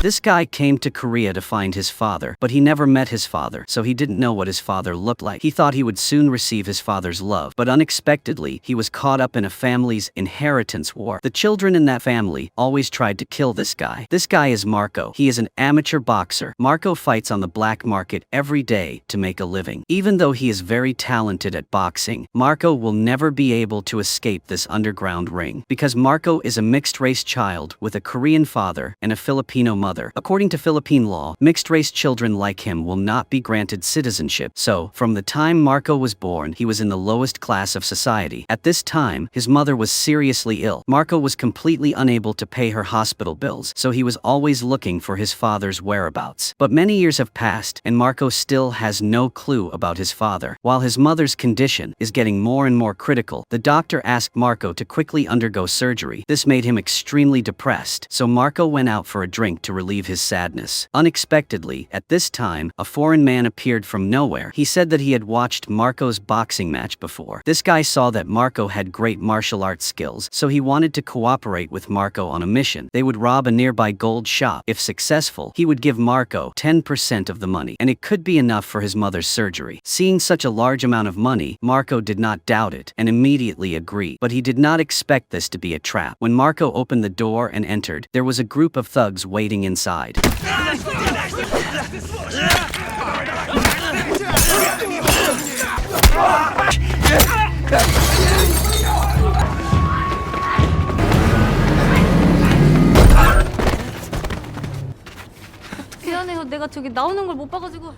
This guy came to Korea to find his father, but he never met his father, so he didn't know what his father looked like. He thought he would soon receive his father's love, but unexpectedly, he was caught up in a family's inheritance war. The children in that family always tried to kill this guy. This guy is Marco. He is an amateur boxer. Marco fights on the black market every day to make a living. Even though he is very talented at boxing, Marco will never be able to escape this underground ring, because Marco is a mixed-race child with a Korean father and a Filipino mother. According to Philippine law, mixed-race children like him will not be granted citizenship. So, from the time Marco was born, he was in the lowest class of society. At this time, his mother was seriously ill. Marco was completely unable to pay her hospital bills, so he was always looking for his father's whereabouts. But many years have passed, and Marco still has no clue about his father. While his mother's condition is getting more and more critical, the doctor asked Marco to quickly undergo surgery. This made him extremely depressed, so Marco went out for a drink to relieve his sadness. Unexpectedly, at this time, a foreign man appeared from nowhere. He said that he had watched Marco's boxing match before. This guy saw that Marco had great martial arts skills, so he wanted to cooperate with Marco on a mission. They would rob a nearby gold shop. If successful, he would give Marco 10% of the money, and it could be enough for his mother's surgery. Seeing such a large amount of money, Marco did not doubt it and immediately agreed. But he did not expect this to be a trap. When Marco opened the door and entered, there was a group of thugs waiting inside. 미안해요. 내가 저기 나오는 걸 못 봐가지고.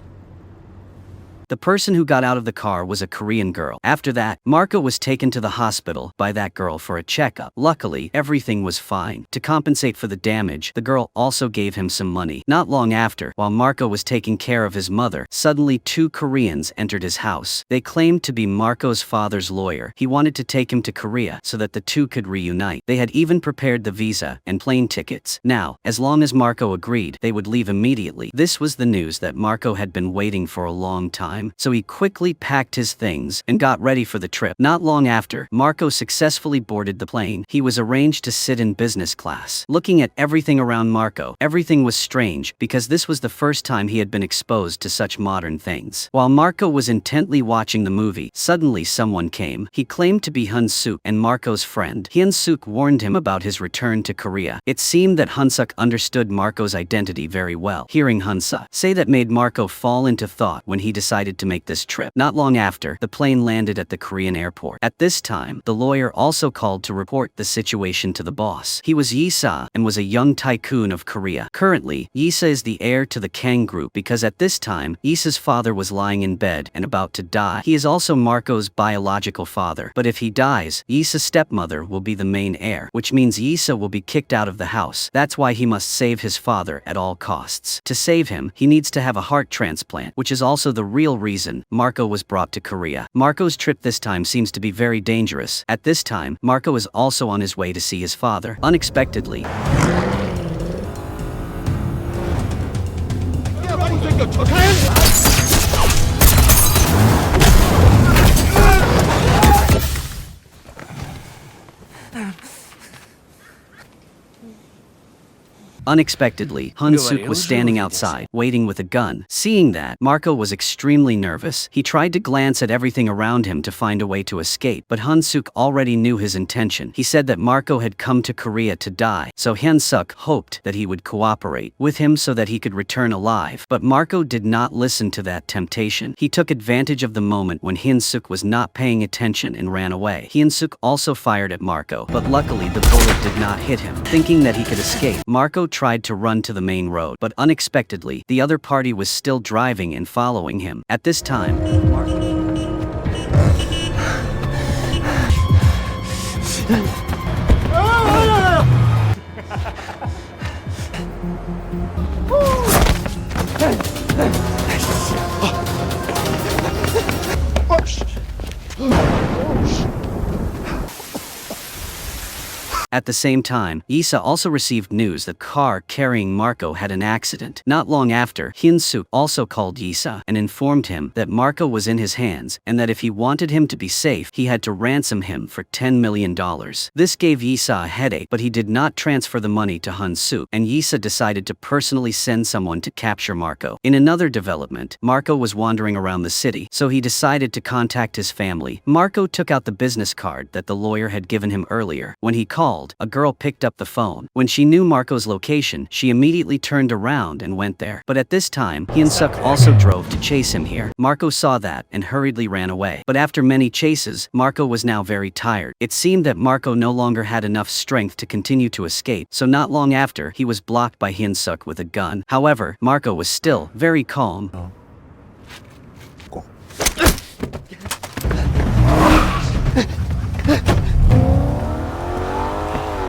The person who got out of the car was a Korean girl. After that, Marco was taken to the hospital by that girl for a checkup. Luckily, everything was fine. To compensate for the damage, the girl also gave him some money. Not long after, while Marco was taking care of his mother, suddenly two Koreans entered his house. They claimed to be Marco's father's lawyer. He wanted to take him to Korea so that the two could reunite. They had even prepared the visa and plane tickets. Now, as long as Marco agreed, they would leave immediately. This was the news that Marco had been waiting for a long time. So he quickly packed his things and got ready for the trip. Not long after, Marco successfully boarded the plane. He was arranged to sit in business class. Looking at everything around Marco, everything was strange because this was the first time he had been exposed to such modern things. While Marco was intently watching the movie, suddenly someone came. He claimed to be Hyun-suk and Marco's friend. Hyun-suk warned him about his return to Korea. It seemed that Hyun-suk understood Marco's identity very well. Hearing Hyun-suk say that made Marco fall into thought when he decided to make this trip. Not long after, the plane landed at the Korean airport. At this time, the lawyer also called to report the situation to the boss. He was Yisa and was a young tycoon of Korea. Currently, Yisa is the heir to the Kang group because at this time, Yisa's father was lying in bed and about to die. He is also Marco's biological father, but if he dies, Yisa's stepmother will be the main heir, which means Yisa will be kicked out of the house. That's why he must save his father at all costs. To save him, he needs to have a heart transplant, which is also the real reason Marco was brought to Korea. Marco's trip this time seems to be very dangerous. At this time, Marco is also on his way to see his father. Unexpectedly, Hyun-suk was standing outside, waiting with a gun. Seeing that, Marco was extremely nervous. He tried to glance at everything around him to find a way to escape, but Hyun-suk already knew his intention. He said that Marco had come to Korea to die, so Hyun-suk hoped that he would cooperate with him so that he could return alive. But Marco did not listen to that temptation. He took advantage of the moment when Hyun-suk was not paying attention and ran away. Hyun-suk also fired at Marco, but luckily the bullet did not hit him. Thinking that he could escape, Marco tried to run to the main road, but unexpectedly, the other party was still driving and following him. At this time, At the same time, Isa also received news that car carrying Marco had an accident. Not long after, Hyun-suk also called Isa and informed him that Marco was in his hands and that if he wanted him to be safe, he had to ransom him for $10 million. This gave Isa a headache, but he did not transfer the money to Hyun-suk, and Isa decided to personally send someone to capture Marco. In another development, Marco was wandering around the city, so he decided to contact his family. Marco took out the business card that the lawyer had given him earlier. When he called, a girl picked up the phone. When she knew Marco's location, she immediately turned around and went there. But at this time, Hyun-suk also drove to chase him here. Marco saw that and hurriedly ran away. But after many chases, Marco was now very tired. It seemed that Marco no longer had enough strength to continue to escape, so not long after, he was blocked by Hyun-suk with a gun. However, Marco was still very calm.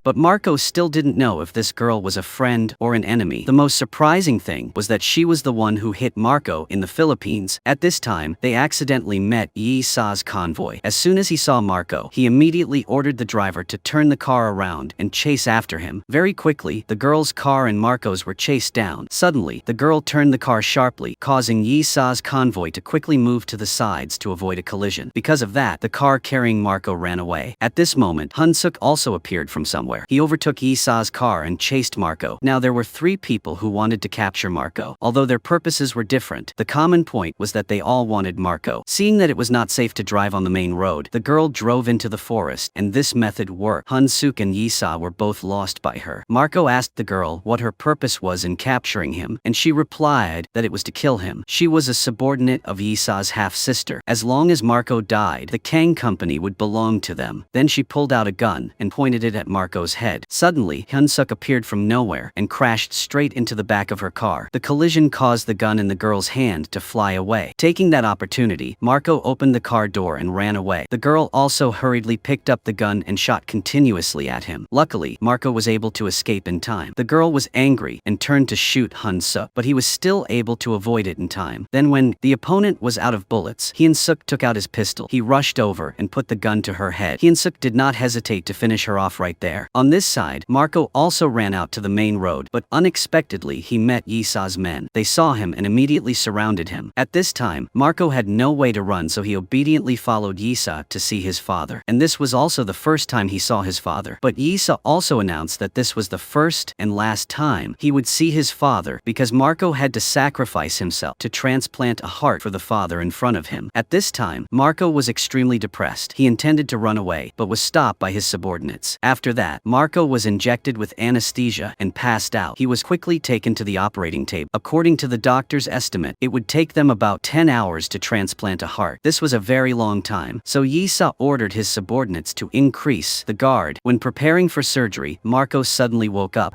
But Marco still didn't know if this girl was a friend or an enemy. The most surprising thing was that she was the one who hit Marco in the Philippines. At this time, they accidentally met Yi-sa's convoy. As soon as he saw Marco, he immediately ordered the driver to turn the car around and chase after him. Very quickly, the girl's car and Marco's were chased down. Suddenly, the girl turned the car sharply, causing Yi-sa's convoy to quickly move to the sides to avoid a collision. Because of that, the car carrying Marco ran away. At this moment, Hyun-suk also appeared from somewhere. He overtook Isa's car and chased Marco. Now there were 3 people who wanted to capture Marco. Although their purposes were different, the common point was that they all wanted Marco. Seeing that it was not safe to drive on the main road, the girl drove into the forest, and this method worked. Hyun-suk and Isa were both lost by her. Marco asked the girl what her purpose was in capturing him, and she replied that it was to kill him. She was a subordinate of Isa's half-sister. As long as Marco died, the Kang company would belong to them. Then she pulled out a gun and pointed it at Marco's head. Suddenly, Hyun-suk appeared from nowhere and crashed straight into the back of her car. The collision caused the gun in the girl's hand to fly away. Taking that opportunity, Marco opened the car door and ran away. The girl also hurriedly picked up the gun and shot continuously at him. Luckily, Marco was able to escape in time. The girl was angry and turned to shoot Hyun-suk, but he was still able to avoid it in time. Then when the opponent was out of bullets, Hyun-suk took out his pistol. He rushed over and put the gun to her head. Hyun-suk did not hesitate to finish her off right there. On this side, Marco also ran out to the main road, but unexpectedly he met Isa's men. They saw him and immediately surrounded him. At this time, Marco had no way to run, so he obediently followed Isa to see his father. And this was also the first time he saw his father. But Isa also announced that this was the first and last time he would see his father, because Marco had to sacrifice himself to transplant a heart for the father in front of him. At this time, Marco was extremely depressed. He intended to run away, but was stopped by his subordinates. After that, Marco was injected with anesthesia and passed out. He was quickly taken to the operating table. According to the doctor's estimate, it would take them about 10 hours to transplant a heart. This was a very long time, so Isa ordered his subordinates to increase the guard. When preparing for surgery, Marco suddenly woke up.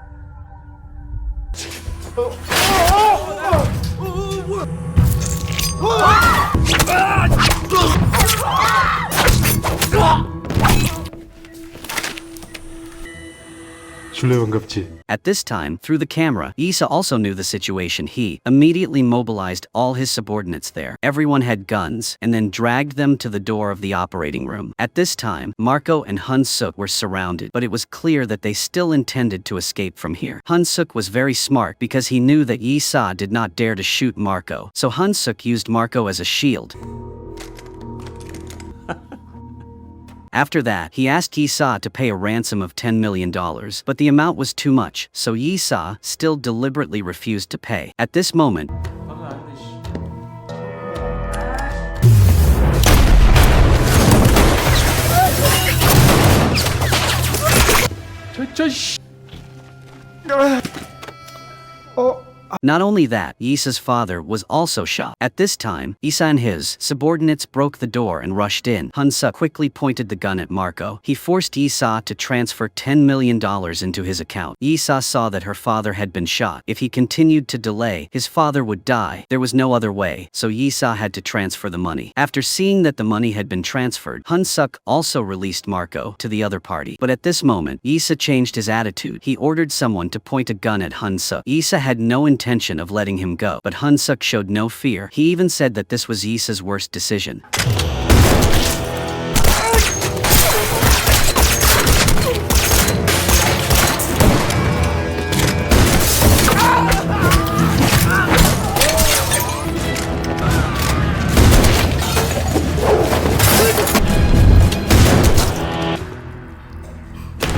At this time, through the camera, Isa also knew the situation. He immediately mobilized all his subordinates there. Everyone had guns, and then dragged them to the door of the operating room. At this time, Marco and Hyun-suk were surrounded, but it was clear that they still intended to escape from here. Hyun-suk was very smart because he knew that Isa did not dare to shoot Marco, so Hyun-suk used Marco as a shield. After that, he asked Isa to pay a ransom of $10 million, but the amount was too much, so Isa still deliberately refused to pay. At this moment, not only that, Isa's father was also shot. At this time, Isa and his subordinates broke the door and rushed in. Hyun-suk quickly pointed the gun at Marco. He forced Isa to transfer $10 million into his account. Isa saw that her father had been shot. If he continued to delay, his father would die. There was no other way, so Isa had to transfer the money. After seeing that the money had been transferred, Hyun-suk also released Marco to the other party. But at this moment, Isa changed his attitude. He ordered someone to point a gun at Hyun-suk. Isa had no intention of letting him go, but Hyun-suk showed no fear. He even said that this was Isa's worst decision.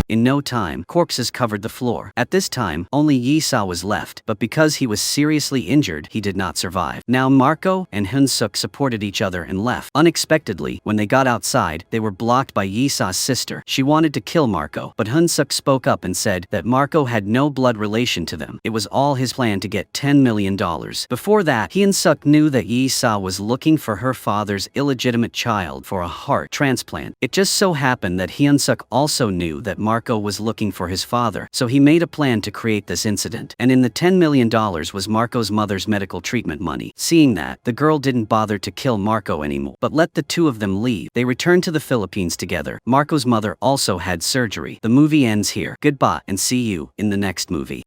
In no time, corpses covered the floor. At this time, only Yi-sa was left, but because he was seriously injured, he did not survive. Now Marco and Hyun-suk supported each other and left. Unexpectedly, when they got outside, they were blocked by Yi-sa's sister. She wanted to kill Marco, but Hyun-suk spoke up and said that Marco had no blood relation to them. It was all his plan to get $10 million. Before that, Hyun-suk knew that Yi-sa was looking for her father's illegitimate child for a heart transplant. It just so happened that Hyun-suk also knew that Marco was looking for his father, so he made a plan to create this incident. And in the $10 million was Marco's mother's medical treatment money. Seeing that, the girl didn't bother to kill Marco anymore, but let the two of them leave. They returned to the Philippines together. Marco's mother also had surgery. The movie ends here. Goodbye and see you in the next movie.